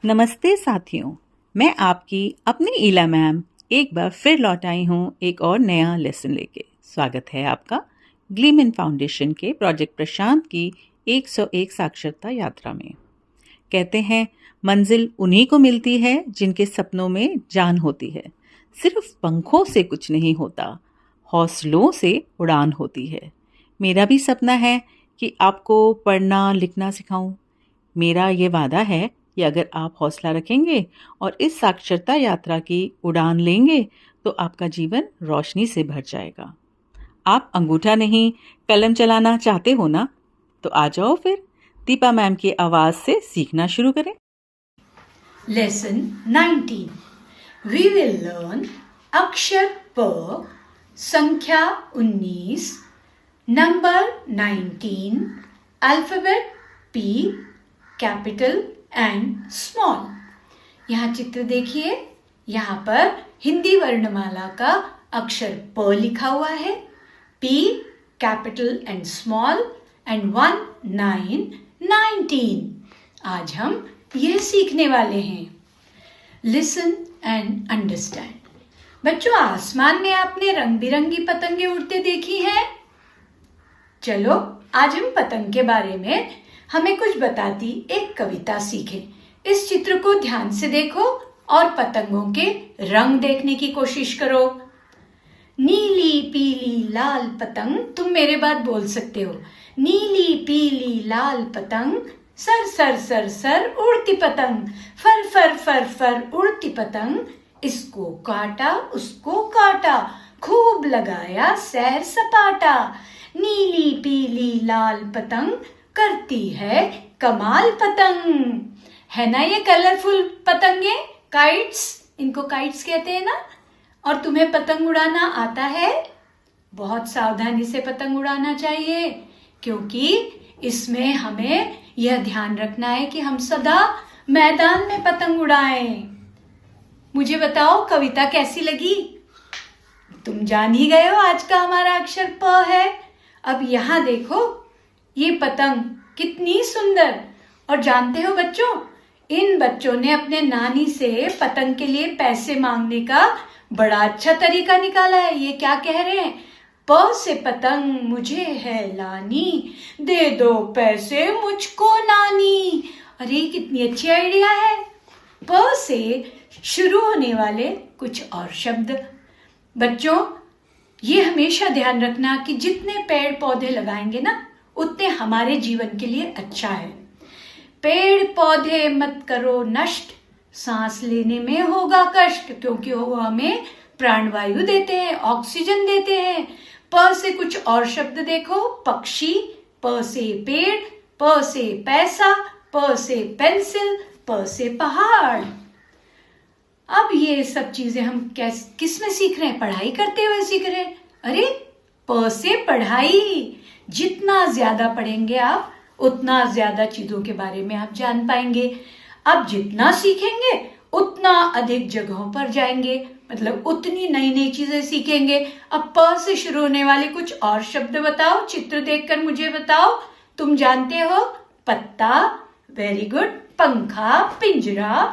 नमस्ते साथियों, मैं आपकी अपनी ईला मैम एक बार फिर लौट आई हूँ एक और नया लेसन लेके। स्वागत है आपका ग्लीमन फाउंडेशन के प्रोजेक्ट प्रशांत की 101 साक्षरता यात्रा में। कहते हैं मंजिल उन्हीं को मिलती है जिनके सपनों में जान होती है। सिर्फ पंखों से कुछ नहीं होता, हौसलों से उड़ान होती है। मेरा भी सपना है कि आपको पढ़ना लिखना सिखाऊं। मेरा ये वादा है कि अगर आप हौसला रखेंगे और इस साक्षरता यात्रा की उड़ान लेंगे तो आपका जीवन रोशनी से भर जाएगा। आप अंगूठा नहीं कलम चलाना चाहते हो ना? तो आ जाओ फिर दीपा मैम की आवाज से सीखना शुरू करें। Lesson 19. We will learn अक्षर प, संख्या 19, number 19, alphabet P, capital and small. यहाँ चित्र देखिए, यहाँ पर हिंदी वर्णमाला का अक्षर प लिखा हुआ है, P capital and small and 1 9 19। आज हम यह सीखने वाले हैं। Listen and understand. बच्चों, आसमान में आपने रंग बिरंगी पतंगे उड़ते देखी हैं? चलो आज हम पतंग के बारे में हमें कुछ बताती एक कविता सीखें। इस चित्र को ध्यान से देखो और पतंगों के रंग देखने की कोशिश करो। नीली पीली लाल पतंग, तुम मेरे बाद बोल सकते हो। नीली पीली लाल पतंग, सर सर सर सर उड़ती पतंग, फर फर फर फर उड़ती पतंग, इसको काटा उसको काटा, खूब लगाया सैर सपाटा। नीली पीली लाल पतंग करती है कमाल पतंग। है ना ये कलरफुल पतंगे, काइट्स, इनको काइट्स कहते हैं ना। और तुम्हें पतंग उड़ाना आता है? बहुत सावधानी से पतंग उड़ाना चाहिए, क्योंकि इसमें हमें यह ध्यान रखना है कि हम सदा मैदान में पतंग उड़ाएं। मुझे बताओ कविता कैसी लगी? तुम जान ही गए हो आज का हमारा अक्षर प है। अब यहाँ देखो, ये पतंग कितनी सुंदर। और जानते हो बच्चों, इन बच्चों ने अपने नानी से पतंग के लिए पैसे मांगने का बड़ा अच्छा तरीका निकाला है। ये क्या कह रहे हैं? प से पतंग मुझे है लानी, दे दो पैसे मुझको नानी। अरे कितनी अच्छी आइडिया है। प से शुरू होने वाले कुछ और शब्द। बच्चों, ये हमेशा ध्यान रखना कि जितने पेड़ पौधे लगाएंगे ना, उतने हमारे जीवन के लिए अच्छा है। पेड़ पौधे मत करो नष्ट, सांस लेने में होगा कष्ट, क्योंकि वो हमें प्राणवायु देते हैं, ऑक्सीजन देते हैं। प से कुछ और शब्द देखो। पक्षी, प से पेड़, प से पैसा, प से पेंसिल, प से पहाड़। अब ये सब चीजें हम किस में सीख रहे हैं? पढ़ाई करते हुए सीख रहे हैं। अरे प से पढ़ाई। जितना ज्यादा पढ़ेंगे आप, उतना ज्यादा चीजों के बारे में आप जान पाएंगे। अब जितना सीखेंगे उतना अधिक जगहों पर जाएंगे, मतलब उतनी नई नई चीजें सीखेंगे। अब प से शुरू होने वाले कुछ और शब्द बताओ, चित्र देखकर मुझे बताओ। तुम जानते हो? पत्ता, वेरी गुड, पंखा, पिंजरा,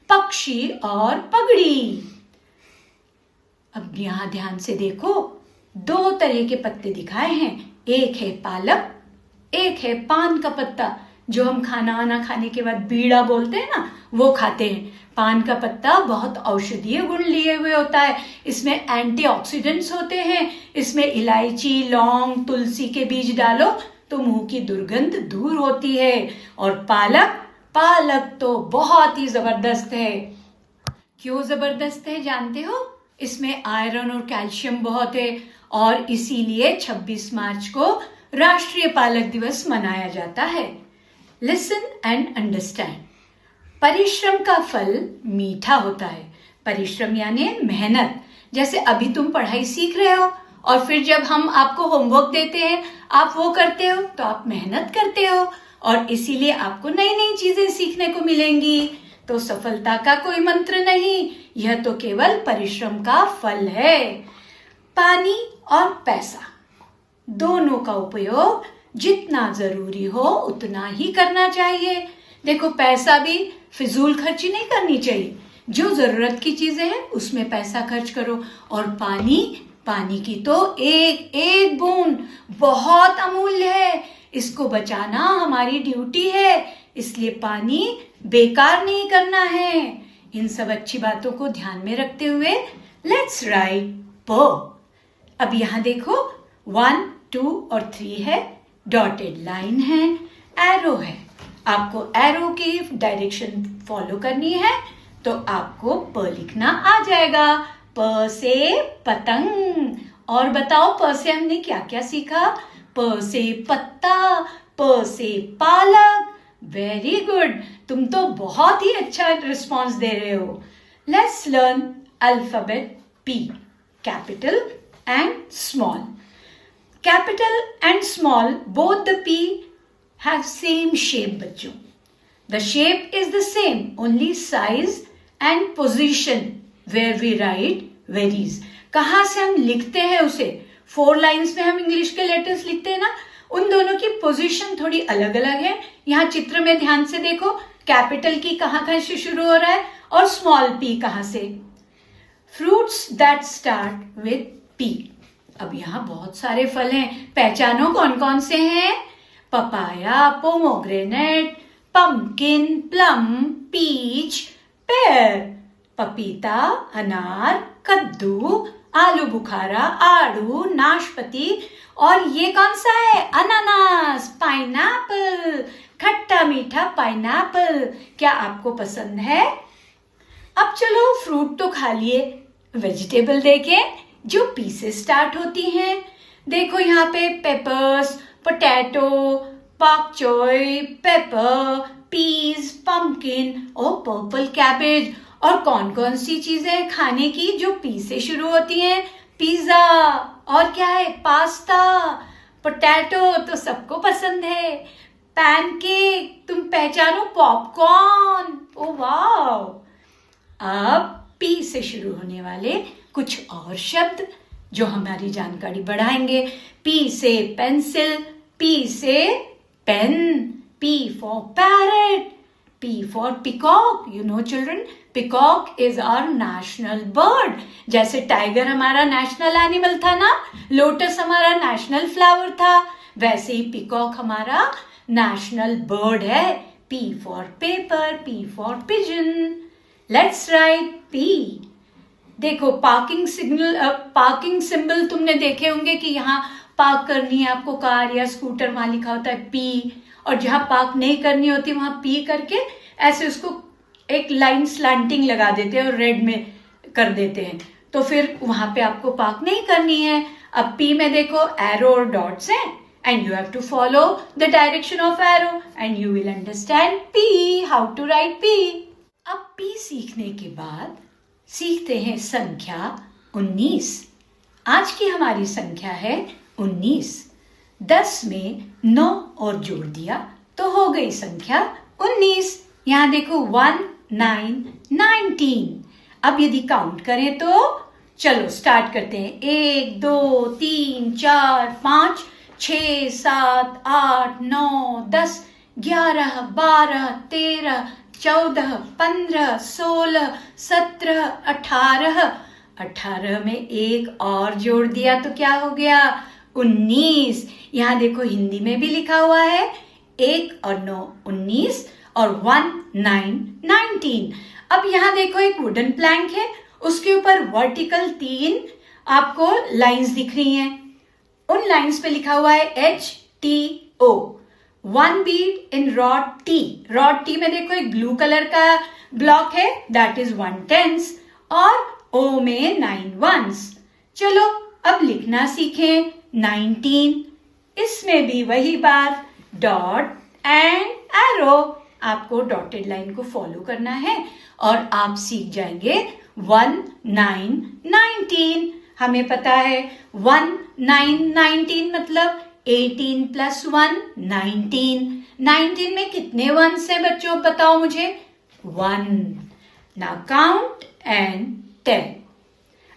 पक्षी और पगड़ी। अब यहां ध्यान से देखो, दो तरह के पत्ते दिखाए हैं। एक है पालक, एक है पान का पत्ता, जो हम खाना खाने के बाद बीड़ा बोलते हैं ना, वो खाते हैं। पान का पत्ता बहुत औषधीय गुण लिए हुए होता है। इसमें एंटीऑक्सीडेंट्स होते हैं। इसमें इलायची, लौंग, तुलसी के बीज डालो तो मुंह की दुर्गंध दूर होती है। और पालक तो बहुत ही जबरदस्त है। क्यों जबरदस्त है जानते हो? इसमें आयरन और कैल्शियम बहुत है, और इसीलिए 26 मार्च को राष्ट्रीय पालक दिवस मनाया जाता है। Listen and understand. परिश्रम का फल मीठा होता है। परिश्रम यानी मेहनत। जैसे अभी तुम पढ़ाई सीख रहे हो, और फिर जब हम आपको होमवर्क देते हैं, आप वो करते हो, तो आप मेहनत करते हो, और इसीलिए आपको नई नई चीजें सीखने को मिलेंगी। तो सफलता का कोई मंत्र नहीं, यह तो केवल परिश्रम का फल है। पानी और पैसा, दोनों का उपयोग जितना जरूरी हो उतना ही करना चाहिए। देखो, पैसा भी फिजूल खर्ची नहीं करनी चाहिए। जो जरूरत की चीजें हैं उसमें पैसा खर्च करो। और पानी की तो एक एक बूंद बहुत अमूल्य है, इसको बचाना हमारी ड्यूटी है, इसलिए पानी बेकार नहीं करना है। इन सब अच्छी बातों को ध्यान में रखते हुए लेट्स राइट प। अब यहां देखो 1, 2 और 3 है, डॉटेड लाइन है, एरो है। आपको एरो की डायरेक्शन फॉलो करनी है तो आपको प लिखना आ जाएगा। प से पतंग। और बताओ प से हमने क्या क्या सीखा? प से पत्ता, प से पालक। वेरी गुड, तुम तो बहुत ही अच्छा रिस्पॉन्स दे रहे हो। Let's learn alphabet P, capital and small. Capital and small both the P have same shape बच्चों। The shape is the same, only size and position where we write varies। कहाँ से हम लिखते हैं उसे, 4 लाइन्स में हम इंग्लिश के लेटर्स लिखते हैं ना, उन दोनों की पोजीशन थोड़ी अलग अलग है। यहाँ चित्र में ध्यान से देखो, कैपिटल की कहाँ से शुरू हो रहा है और स्मॉल p कहाँ से। Fruits that start with P। अब यहाँ बहुत सारे फल हैं, पहचानो कौन कौन से हैं? Papaya, pomegranate, pumpkin, plum, peach, pear. पपीता, अनार, कद्दू, आलू बुखारा, आड़ू, नाशपाती, और ये कौन सा है? अनानास, पाइनएप्पल, खट्टा मीठा पाइनएप्पल। क्या आपको पसंद है? अब चलो फ्रूट तो खा लिए, वेजिटेबल देखें जो पी से स्टार्ट होती हैं। देखो यहाँ पे पेपर्स, पोटैटो, पाक चोय, पेपर, पीज, पंपकिन और पर्पल कैबेज। और कौन कौन सी चीजें खाने की जो पी से शुरू होती हैं? पिज्जा, और क्या है? पास्ता। पोटैटो तो सबको पसंद है। पैनकेक, तुम पहचानो? पॉपकॉर्न। ओ वाव। अब पी से शुरू होने वाले कुछ और शब्द जो हमारी जानकारी बढ़ाएंगे। पी से पेंसिल, पी से pen, P for parrot, P for peacock. You know children, peacock is our national bird. जैसे टाइगर हमारा नेशनल एनिमल था ना, लोटस हमारा नेशनल फ्लावर था, वैसे ही पिकॉक हमारा नेशनल बर्ड है। P for paper, P for pigeon. Let's write P. देखो पार्किंग सिंबल तुमने देखे होंगे कि यहाँ पार्क करनी है आपको कार या स्कूटर, वहां लिखा होता है पी, और जहां पार्क नहीं करनी होती वहां पी करके ऐसे उसको एक लाइन स्लैंटिंग लगा देते हैं और रेड में कर देते हैं, तो फिर वहां पे आपको पार्क नहीं करनी है। अब पी में देखो एरो और डॉट्स हैं, and you have to follow the direction of arrow and you will understand P, how to write P. अब पी सीखने के बाद सीखते हैं संख्या 19। आज की हमारी संख्या है 19। 10 में 9 और जोड़ दिया तो हो गई संख्या 19। यहाँ देखो 1, 9, 19। अब यदि काउंट करें तो चलो स्टार्ट करते हैं। 1, 2, 3, 4, 5, 6, 7, 8, 9, 10, 11, 12, 13, 14, 15, 16, 17, 18। 18 में एक और जोड़ दिया तो क्या हो गया? 19। यहाँ देखो हिंदी में भी लिखा हुआ है 1 और 9 19 और 1 9 19। अब यहाँ देखो एक वुडन प्लैंक है, उसके ऊपर वर्टिकल 3 आपको लाइंस दिख रही हैं। उन लाइंस पे लिखा हुआ है HTO, 1 बीट इन रॉड T। रॉड T में देखो एक ब्लू कलर का ब्लॉक है, दैट इज 1/10, और O में 9 ones। चलो अब लिखना सीखें 19। इसमें भी वही बात, डॉट एंड एरो। आपको डॉटेड लाइन को फॉलो करना है और आप सीख जाएंगे 1 9 19। हमें पता है 1 9 19 मतलब 18 + 1 19। 19 में कितने वंस हैं बच्चों, बताओ मुझे? 1। Now count and 10।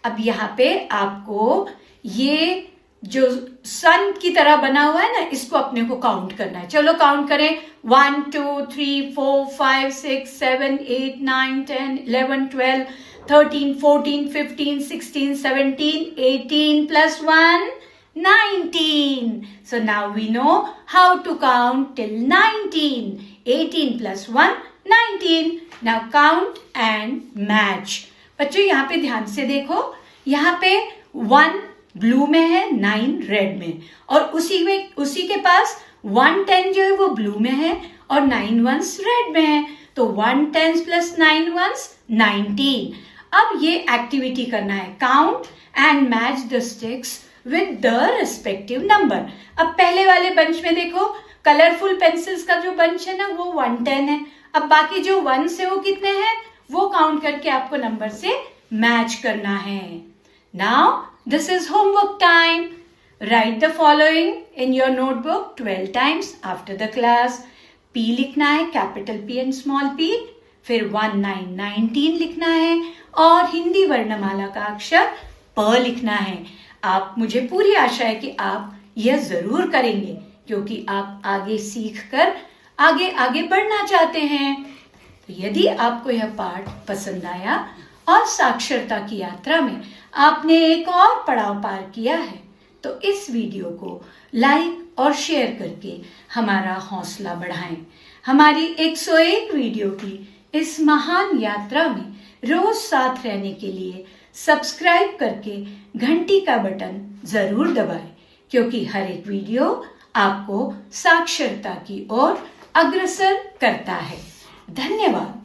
अब यहाँ पे आपको ये जो सन की तरह बना हुआ है ना, इसको अपने को काउंट करना है। चलो काउंट करें, 1 2 3 4 5 6 7 8 9 10 11 12 13 14 15 16 17 18 plus 1 19. So now we know how to count till 19. 18 plus 1 19. Now count and match. बच्चों यहाँ पे ध्यान से देखो, यहाँ पे 1 ब्लू में है, 9 रेड में, और उसी के पास 1 10 जो है वो ब्लू में है और 9 1s रेड में है। तो 1 10 plus 9 1s 19. अब ये एक्टिविटी करना है, count and match the sticks with the respective number. अब पहले वाले बंच में देखो, कलरफुल पेंसिल्स का जो बंच है ना वो 110 है। अब बाकी जो 1s है वो कितने हैं, वो काउंट करके आपको नंबर से मैच करना है। Now this is homework time. Right the following in your notebook 12 times after the class. P लिखना है, capital P and small p, फिर 1 9 19 लिखना है और हिंदी वर्णमाला का अक्षर प लिखना है। आप, मुझे पूरी आशा है कि आप यह जरूर करेंगे, क्योंकि आप आगे सीखकर आगे आगे बढ़ना चाहते हैं। तो यदि आपको यह पाठ पसंद आया और साक्षरता की यात्रा में आपने एक और पड़ाव पार किया है, तो इस वीडियो को लाइक और शेयर करके हमारा हौसला बढ़ाएं। हमारी 101 वीडियो की इस महान यात्रा में रोज साथ रहने के लिए सब्सक्राइब करके घंटी का बटन जरूर दबाएं, क्योंकि हर एक वीडियो आपको साक्षरता की ओर अग्रसर करता है। धन्यवाद।